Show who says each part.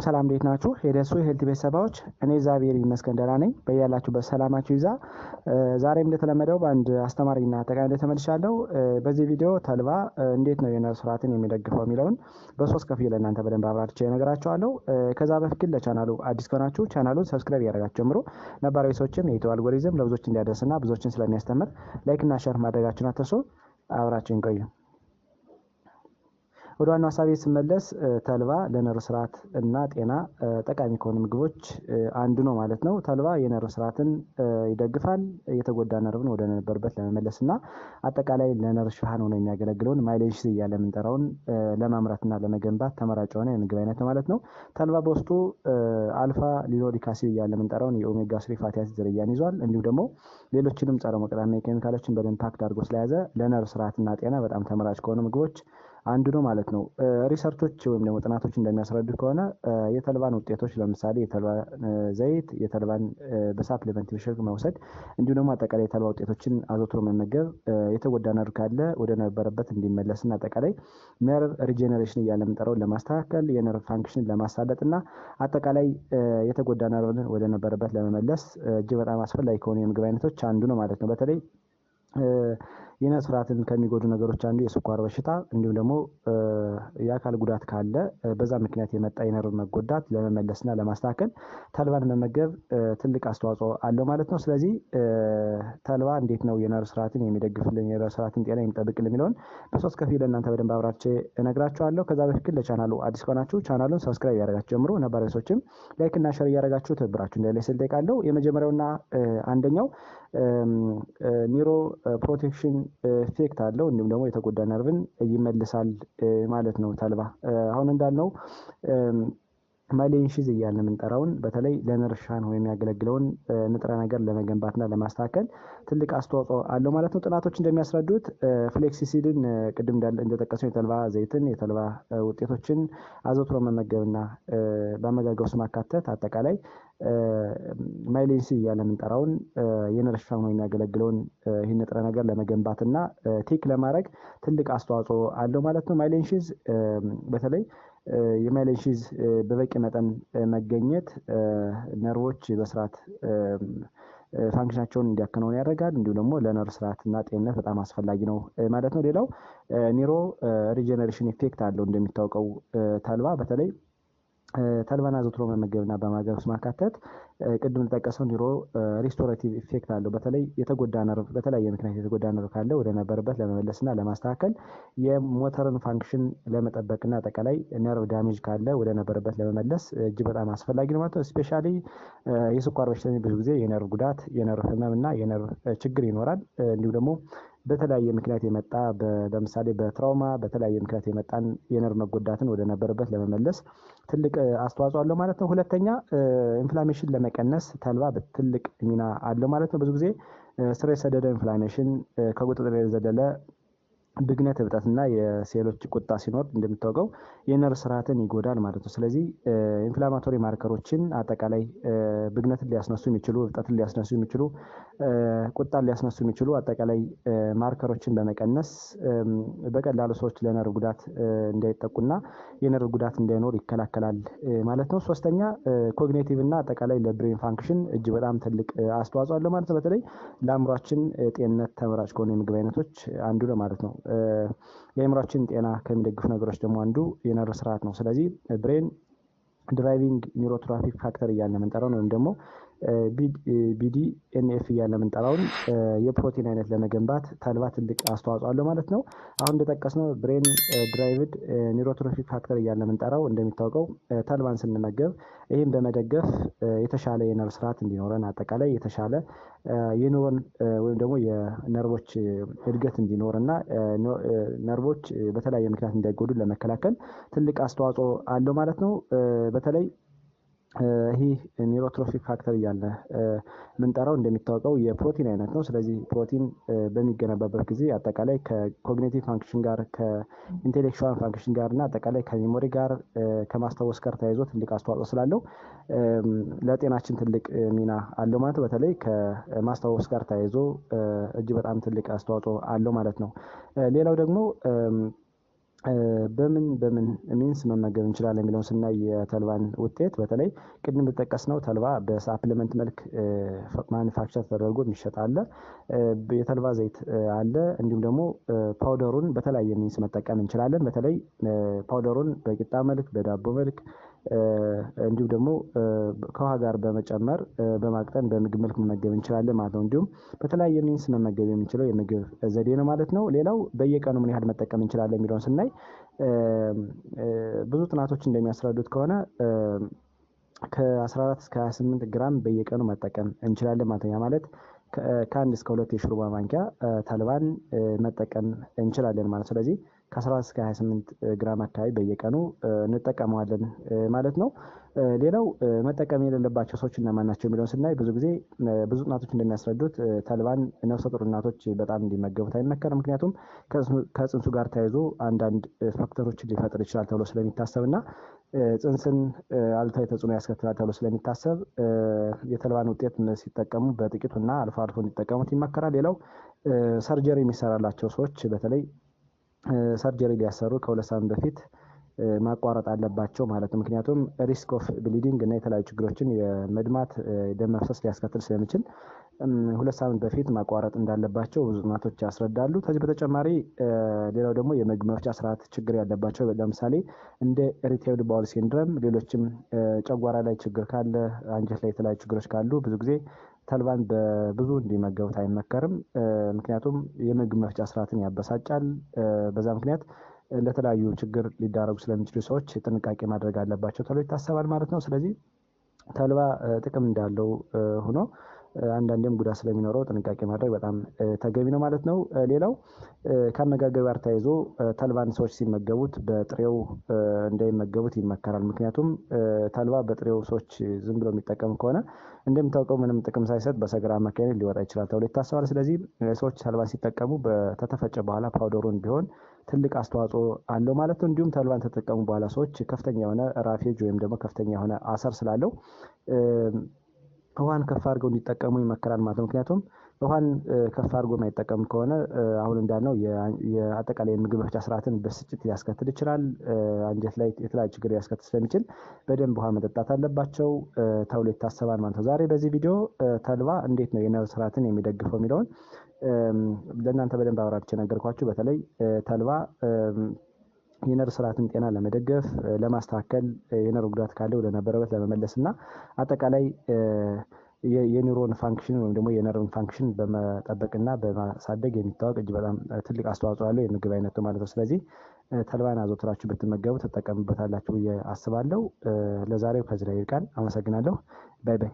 Speaker 1: ሰላም እንዴት ናችሁ? የደሱ ሄልት ቤተሰቦች እኔ ዛቤር ይመስገን ደህና ነኝ። በያላችሁበት ሰላማችሁ ይዛ። ዛሬም እንደተለመደው በአንድ አስተማሪና ጠቃሚ ተመልሻለሁ። በዚህ ቪዲዮ ተልባ እንዴት ነው የነርቭ ስርዓትን የሚደግፈው የሚለውን በሶስት ከፍዬ ለእናንተ በደንብ አብራርቼ እነግራችኋለሁ። ከዛ በፊት ግን ለቻናሉ አዲስ ከሆናችሁ ቻናሉን ሰብስክራይብ ያደርጋችሁ ጀምሮ ነባራዊ ሰዎችም የዩቲዩብ አልጎሪዝም ለብዙዎች እንዲያደርስና ብዙዎችን ስለሚያስተምር ላይክና ሼር ማድረጋችሁን አትርሱ። አብራችሁን ቆዩ። ወደ ዋናው ሀሳቤ ስመለስ ተልባ ለነርቭ ስርዓት እና ጤና ጠቃሚ ከሆኑ ምግቦች አንዱ ነው ማለት ነው። ተልባ የነርቭ ስርዓትን ይደግፋል። የተጎዳ ነርቭን ወደ ነበረበት ለመመለስና አጠቃላይ ለነርቭ ሽፋን ሆኖ የሚያገለግለውን ማይሌጅ እያለ የምንጠራውን ለማምረትና ለመገንባት ተመራጭ የሆነ የምግብ አይነት ነው ማለት ነው። ተልባ በውስጡ አልፋ ሊኖሊክ አሲድ እያለ የምንጠራውን የኦሜጋ 3 ፋቲ አሲድ ዝርያን ይዟል። እንዲሁም ደግሞ ሌሎችንም ጸረ ሞቃታማ ኬሚካሎችን በደንብ ፓክድ አድርጎ ስለያዘ ለነርቭ ስርዓትና ጤና በጣም ተመራጭ ከሆኑ ምግቦች አንዱ ነው ማለት ነው። ሪሰርቾች ወይም ደግሞ ጥናቶች እንደሚያስረዱት ከሆነ የተልባን ውጤቶች ለምሳሌ የተልባ ዘይት፣ የተልባን በሳፕሊመንት ሽርክ መውሰድ እንዲሁም ደግሞ አጠቃላይ የተልባ ውጤቶችን አዘውትሮ መመገብ የተጎዳ ነርቭ ካለ ወደ ነበረበት እንዲመለስና አጠቃላይ ነርቭ ሪጀነሬሽን እያለ የምንጠራውን ለማስተካከል የነርቭ ፋንክሽን ለማሳለጥና አጠቃላይ የተጎዳ ነርቭን ወደ ነበረበት ለመመለስ እጅግ በጣም አስፈላጊ ከሆኑ የምግብ አይነቶች አንዱ ነው ማለት ነው። በተለይ የነርቭ ስርዓትን ከሚጎዱ ነገሮች አንዱ የስኳር በሽታ እንዲሁም ደግሞ የአካል ጉዳት ካለ በዛ ምክንያት የመጣ የነርቭ መጎዳት ለመመለስና ለማስተካከል ተልባን መመገብ ትልቅ አስተዋጽኦ አለው ማለት ነው። ስለዚህ ተልባ እንዴት ነው የነርቭ ስርዓትን የሚደግፍልን የነርቭ ስርዓትን ጤና የሚጠብቅልን የሚለውን በሶስት ከፍዬ ለእናንተ በደንብ አብራርቼ እነግራችኋለሁ። ከዛ በፊት ለቻናሉ አዲስ ከሆናችሁ ቻናሉን ሰብስክራይብ ያደርጋችሁ ጀምሮ ነባራዊ ሰዎችም ላይክ እና ሼር እያደረጋችሁ ትብብራችሁ እንዳይለይ ስል እጠይቃለሁ። የመጀመሪያውና አንደኛው ኒውሮ ፕሮቴክሽን ኢፌክት አለው እንዲሁም ደግሞ የተጎዳ ነርቭን ይመልሳል ማለት ነው። ተልባ አሁን እንዳልነው ማይሌንሺዝ እያልን የምንጠራውን በተለይ ለነርቭ ሽፋን ሆኖ የሚያገለግለውን ንጥረ ነገር ለመገንባትና ለማስተካከል ትልቅ አስተዋጽኦ አለው ማለት ነው። ጥናቶች እንደሚያስረዱት ፍሌክሲሲድን ቅድም እንደጠቀሰው የተልባ ዘይትን፣ የተልባ ውጤቶችን አዘውትሮ መመገብና በአመጋገብ ውስጥ ማካተት አጠቃላይ ማይሌንሲ እያለ የምንጠራውን የነርቭ ሽፋን ሆኖ የሚያገለግለውን ይህን ንጥረ ነገር ለመገንባትና ቲክ ለማድረግ ትልቅ አስተዋጽኦ አለው ማለት ነው። ማይሌንሺዝ በተለይ የማይሌንሺዝ በበቂ መጠን መገኘት ነርቮች በስርዓት ፋንክሽናቸውን እንዲያከናውኑ ያደርጋል። እንዲሁም ደግሞ ለነርቭ ስርዓትና ጤንነት በጣም አስፈላጊ ነው ማለት ነው። ሌላው ኒውሮ ሪጀነሬሽን ኢፌክት አለው። እንደሚታወቀው ተልባ በተለይ ተልባን አዘውትሮ መመገብና በማገብ ውስጥ ማካተት ቅድም እንደጠቀሰው ኒውሮ ሪስቶሬቲቭ ኢፌክት አለው። በተለይ የተጎዳ ነርቭ በተለያየ ምክንያት የተጎዳ ነርቭ ካለ ወደ ነበረበት ለመመለስና ለማስተካከል የሞተርን ፋንክሽን ለመጠበቅና አጠቃላይ ነርቭ ዳሜጅ ካለ ወደ ነበረበት ለመመለስ እጅግ በጣም አስፈላጊ ነው ማለት ነው። ስፔሻሊ የስኳር በሽተኞች ብዙ ጊዜ የነርቭ ጉዳት፣ የነርቭ ህመምና የነርቭ ችግር ይኖራል። እንዲሁም ደግሞ በተለያየ ምክንያት የመጣ በምሳሌ በትራውማ በተለያየ ምክንያት የመጣን የነርቭ መጎዳትን ወደ ነበረበት ለመመለስ ትልቅ አስተዋጽኦ አለው ማለት ነው። ሁለተኛ ኢንፍላሜሽን ለመቀነስ ተልባ ትልቅ ሚና አለው ማለት ነው። ብዙ ጊዜ ስር የሰደደ ኢንፍላሜሽን ከቁጥጥር የዘለለ ብግነት፣ እብጠትና የሴሎች ቁጣ ሲኖር እንደሚታወቀው የነርቭ ስርዓትን ይጎዳል ማለት ነው። ስለዚህ ኢንፍላማቶሪ ማርከሮችን አጠቃላይ ብግነትን ሊያስነሱ የሚችሉ እብጠትን ሊያስነሱ የሚችሉ ቁጣን ሊያስነሱ የሚችሉ አጠቃላይ ማርከሮችን በመቀነስ በቀላሉ ሰዎች ለነርቭ ጉዳት እንዳይጠቁና የነርቭ ጉዳት እንዳይኖር ይከላከላል ማለት ነው። ሶስተኛ ኮግኒቲቭ እና አጠቃላይ ለብሬን ፋንክሽን እጅግ በጣም ትልቅ አስተዋጽኦ አለው ማለት ነው። በተለይ ለአእምሯችን ጤንነት ተመራጭ ከሆኑ የምግብ አይነቶች አንዱ ነው ማለት ነው። የአእምሯችን ጤና ከሚደግፉ ነገሮች ደግሞ አንዱ የነርቭ ስርዓት ነው። ስለዚህ ብሬን ድራይቪንግ ኒውሮትሮፊክ ፋክተር እያለ የምንጠራውን ወይም ደግሞ BDNF እያለ የምንጠራውን የፕሮቲን አይነት ለመገንባት ተልባ ትልቅ አስተዋጽኦ አለው ማለት ነው። አሁን እንደጠቀስነው ብሬን ድራይቭድ ኒውሮትሮፊክ ፋክተር እያለ የምንጠራው እንደሚታወቀው ተልባን ስንመገብ ይህም በመደገፍ የተሻለ የነርቭ ስርዓት እንዲኖረን አጠቃላይ የተሻለ የኒውሮን ወይም ደግሞ የነርቮች እድገት እንዲኖርና ነርቮች በተለያየ ምክንያት እንዳይጎዱ ለመከላከል ትልቅ አስተዋጽኦ አለው ማለት ነው። በተለይ ይህ ኒውሮትሮፊክ ፋክተር እያለ ምንጠራው እንደሚታወቀው የፕሮቲን አይነት ነው። ስለዚህ ፕሮቲን በሚገነባበት ጊዜ አጠቃላይ ከኮግኒቲቭ ፋንክሽን ጋር ከኢንቴሌክቹዋል ፋንክሽን ጋር እና አጠቃላይ ከሜሞሪ ጋር ከማስታወስ ጋር ተያይዞ ትልቅ አስተዋጽኦ ስላለው ለጤናችን ትልቅ ሚና አለው ማለት በተለይ ከማስታወስ ጋር ተያይዞ እጅግ በጣም ትልቅ አስተዋጽኦ አለው ማለት ነው። ሌላው ደግሞ በምን ሚንስ መመገብ እንችላለን የሚለውን ስናይ የተልባን ውጤት በተለይ ቅድም እንደጠቀስነው ተልባ በሳፕሊመንት መልክ ማኒፋክቸር ተደርጎ የሚሸጥ አለ። የተልባ ዘይት አለ። እንዲሁም ደግሞ ፓውደሩን በተለያየ ሚንስ መጠቀም እንችላለን። በተለይ ፓውደሩን በቂጣ መልክ፣ በዳቦ መልክ እንዲሁም ደግሞ ከውሃ ጋር በመጨመር በማቅጠን በምግብ መልክ መመገብ እንችላለን ማለት ነው። እንዲሁም በተለያየ ሚንስ መመገብ የምንችለው የምግብ ዘዴ ነው ማለት ነው። ሌላው በየቀኑ ምን ያህል መጠቀም እንችላለን የሚለውን ስናይ ብዙ ጥናቶች እንደሚያስረዱት ከሆነ ከ14 እስከ 28 ግራም በየቀኑ መጠቀም እንችላለን ማለት ነው። ያ ማለት ከ1 እስከ 2 የሾርባ ማንኪያ ተልባን መጠቀም እንችላለን ማለት ነው። ስለዚህ ከ14 እስከ 28 ግራም አካባቢ በየቀኑ እንጠቀመዋለን ማለት ነው። ሌላው መጠቀም የሌለባቸው ሰዎች እነማን ናቸው የሚለውን ስናይ ብዙ ጊዜ ብዙ ጥናቶች እንደሚያስረዱት ተልባን ነፍሰ ጡር እናቶች በጣም እንዲመገቡት አይመከርም። ምክንያቱም ከጽንሱ ጋር ተያይዞ አንዳንድ ፋክተሮችን ሊፈጥር ይችላል ተብሎ ስለሚታሰብና ጽንስን አሉታዊ ተጽዕኖ ያስከትላል ተብሎ ስለሚታሰብ የተልባን ውጤት ሲጠቀሙ በጥቂቱና አልፎ አልፎ እንዲጠቀሙት ይመከራል። ሌላው ሰርጀሪ የሚሰራላቸው ሰዎች በተለይ ሰርጀሪ ሊያሰሩ ከ2 ሳምንት በፊት ማቋረጥ አለባቸው ማለት ነው። ምክንያቱም ሪስክ ኦፍ ብሊዲንግ እና የተለያዩ ችግሮችን የመድማት ደም መፍሰስ ሊያስከትል ስለሚችል 2 ሳምንት በፊት ማቋረጥ እንዳለባቸው ብዙ ጥናቶች ያስረዳሉ። ከዚህ በተጨማሪ ሌላው ደግሞ የምግብ መፍጫ ስርዓት ችግር ያለባቸው ለምሳሌ እንደ ኢሪቴብል ባውል ሲንድረም፣ ሌሎችም ጨጓራ ላይ ችግር ካለ፣ አንጀት ላይ የተለያዩ ችግሮች ካሉ ብዙ ጊዜ ተልባን በብዙ እንዲመገቡት አይመከርም። ምክንያቱም የምግብ መፍጫ ስርዓትን ያበሳጫል። በዛ ምክንያት ለተለያዩ ችግር ሊዳረጉ ስለሚችሉ ሰዎች ጥንቃቄ ማድረግ አለባቸው ተብሎ ይታሰባል ማለት ነው። ስለዚህ ተልባ ጥቅም እንዳለው ሆኖ አንዳንዴም ጉዳት ስለሚኖረው ጥንቃቄ ማድረግ በጣም ተገቢ ነው ማለት ነው። ሌላው ከአመጋገብ ጋር ተያይዞ ተልባን ሰዎች ሲመገቡት በጥሬው እንዳይመገቡት ይመከራል። ምክንያቱም ተልባ በጥሬው ሰዎች ዝም ብለው የሚጠቀሙ ከሆነ እንደሚታወቀው ምንም ጥቅም ሳይሰጥ በሰገራ አማካኝነት ሊወጣ ይችላል ተብሎ ይታሰባል። ስለዚህ ሰዎች ተልባን ሲጠቀሙ ከተፈጨ በኋላ ፓውደሩን ቢሆን ትልቅ አስተዋጽኦ አለው ማለት ነው። እንዲሁም ተልባን ተጠቀሙ በኋላ ሰዎች ከፍተኛ የሆነ ራፌጅ ወይም ደግሞ ከፍተኛ የሆነ አሰር ስላለው ውሃን ከፍ አድርገው እንዲጠቀሙ ይመከራል ማለት ነው። ምክንያቱም ውሃን ከፍ አድርጎ የማይጠቀም ከሆነ አሁን እንዳልነው የአጠቃላይ የምግብ መፍጫ ስርዓትን ብስጭት ሊያስከትል ይችላል። አንጀት ላይ የተለያዩ ችግር ሊያስከትል ስለሚችል በደንብ ውሃ መጠጣት አለባቸው ተብሎ ይታሰባል ማለት ነው። ዛሬ በዚህ ቪዲዮ ተልባ እንዴት ነው የነርቭ ስርዓትን የሚደግፈው የሚለውን ለእናንተ በደንብ አብራርቼ ነገርኳችሁ። በተለይ ተልባ የነርቭ ስርዓትን ጤና ለመደገፍ ለማስተካከል፣ የነርቭ ጉዳት ካለ ወደ ነበረበት ለመመለስ እና አጠቃላይ የኒውሮን ፋንክሽን ወይም ደግሞ የነርቭ ፋንክሽን በመጠበቅና በማሳደግ የሚታወቅ እጅግ በጣም ትልቅ አስተዋጽኦ ያለው የምግብ አይነት ነው ማለት ነው። ስለዚህ ተልባን አዘውትራችሁ ብትመገቡ ትጠቀሙበታላችሁ ብዬ አስባለሁ። ለዛሬው ከዚህ ላይ ይብቃን። አመሰግናለሁ። ባይ ባይ።